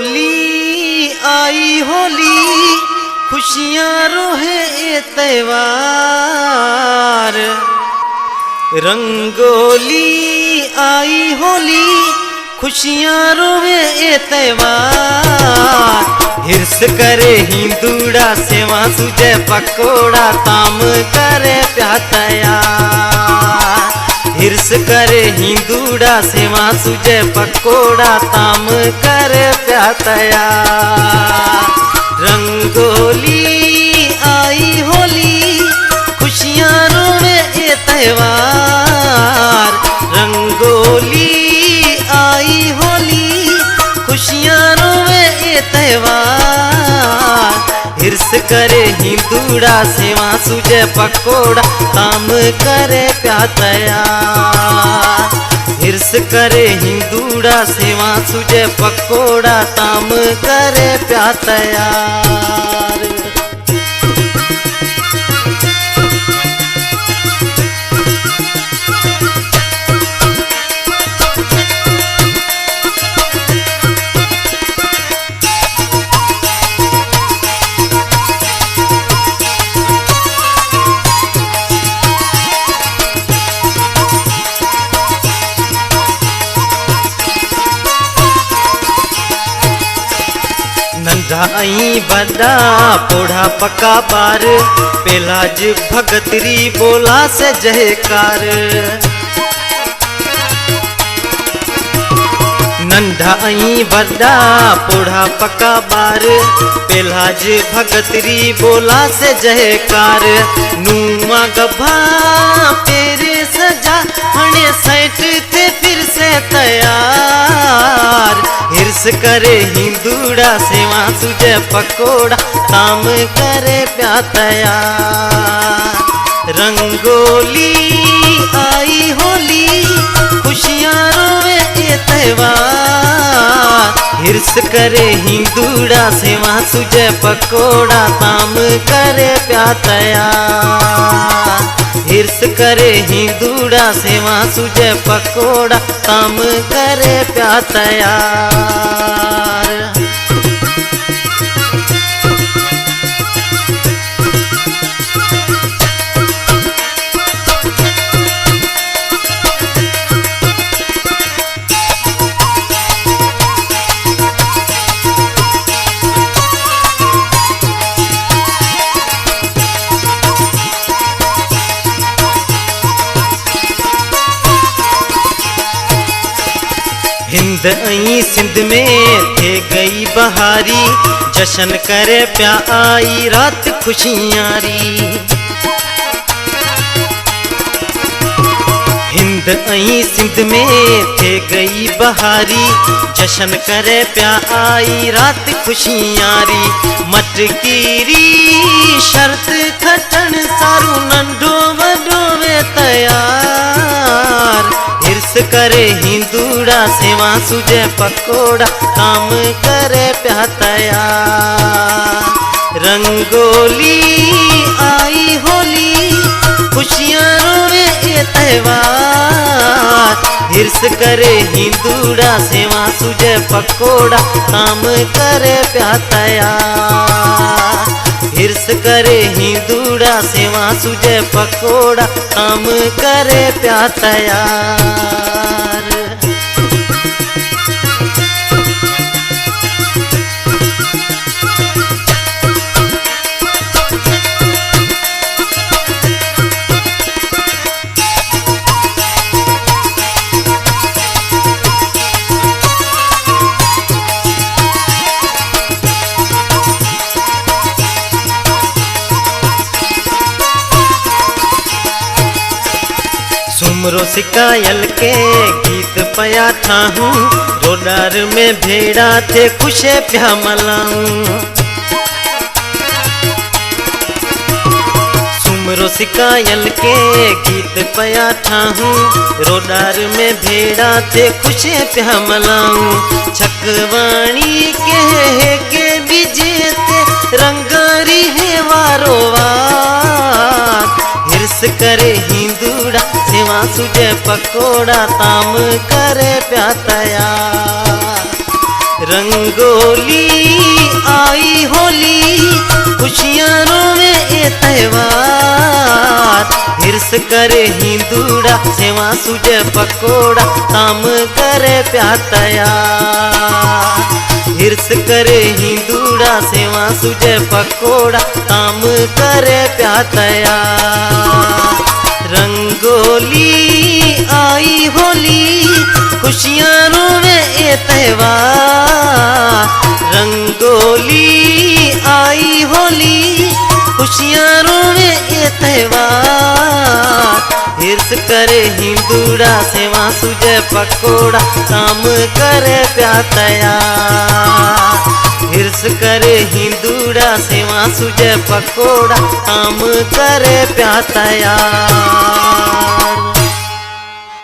रंगोली आई होली, खुशियाँ रोहे ये त्योहार। रंगोली आई होली, खुशियाँ रोहे ये त्योहार। हिर्स करे हिंदूड़ा सेवा सुजे पकोड़ा, ताम करे प्यातया। हिर्स करे हिंदूड़ा सेवा सुजे पकोड़ा, ताम करे प्यातया। रंगोली आई होली, खुशियाँ रोवे ये त्योहार। रंगोली आई होली, खुशियाँ रोवे ये त्योहार। हिर्स करे हिंदूड़ा सेवा सुजे पकोड़ा, ताम करे प्यातया। हिर्स करे हिंदूड़ा सेवा सुजे पकोड़ा, ताम करे प्यातया। नंढाई बड़ा पोढ़ा पका बार, पेलाज भगतरी बोला से जयकार। नंढाई बड़ा पोढ़ा पका बार, पेलाज भगतरी बोला से जयकार। नुआ गभा पेरे सजा, हणे सैट थे फिर से तैयार। हिर्स करे हिंदूड़ा सेवा सुजे पकोड़ा, ताम करे प्यातया। रंगोली आई होली, खुशियाँ रोवे ये त्योहार। हिर्स करे हिंदूड़ा सेवा सुजे पकोड़ा, ताम करे प्यातया। हिर्स करे हिंदूड़ा सेवा सुजे पकोड़ा, ताम करे प्यातया। हिंद आई सिंध में थे गई बहारी, जश्न करे प्या आई रात खुशियारी। हिंद आई सिंध में थे गई बहारी, जश्न करे प्या आई रात खुशियारी। मटकीरी शर्त खटन सारू, नंढो वडो वे तैयार। हिर्स करे हिंदूड़ा सेवा सुजे पकोड़ा, काम करे प्यातया। रंगोली आई होली, खुशियाँ रोवे ये त्योहार। हिर्स करे हिंदूड़ा सेवा सुजे पकोड़ा, काम करे प्यातया। हिर्स करे हिंदूड़ा सेवा सुजे पकोड़ा, काम करे प्यातया। सुमरो सिकायल के गीत पया ठाहूं, रोडार में भेड़ा थे खुशे प्या मलाऊं। सुमरो सिकायल के गीत पया ठाहूं, रोडार में भेड़ा थे खुशे प्या मलाऊं। छकवाणी के बिजेते, रंगारी है वारो वार। हिर्स करे हिंदूड़ा सेवा सुजे पकोड़ा, ताम करे प्यातया। रंगोली आई होली, खुशियाँ रोवे ए त्योहार। हिरस करे हिंदूड़ा, सेवा सुजे पकोड़ा, काम करे प्या तैयार। हिरस करे हिंदूड़ा, सेवा सुजे पकोड़ा, काम करे प्या तैयार। रंगोली आई होली, खुशियाँ रोवे ए त्योहार। रंगोली आई होली, खुशियाँ रोवे ए त्योहार। हिरस करे हिंदूड़ा, सेवा सुजे पकोड़ा, काम करे प्या तैयार। हिरस करे हिंदूड़ा, सेवा सुजे पकोड़ा, काम करे प्या तैयार।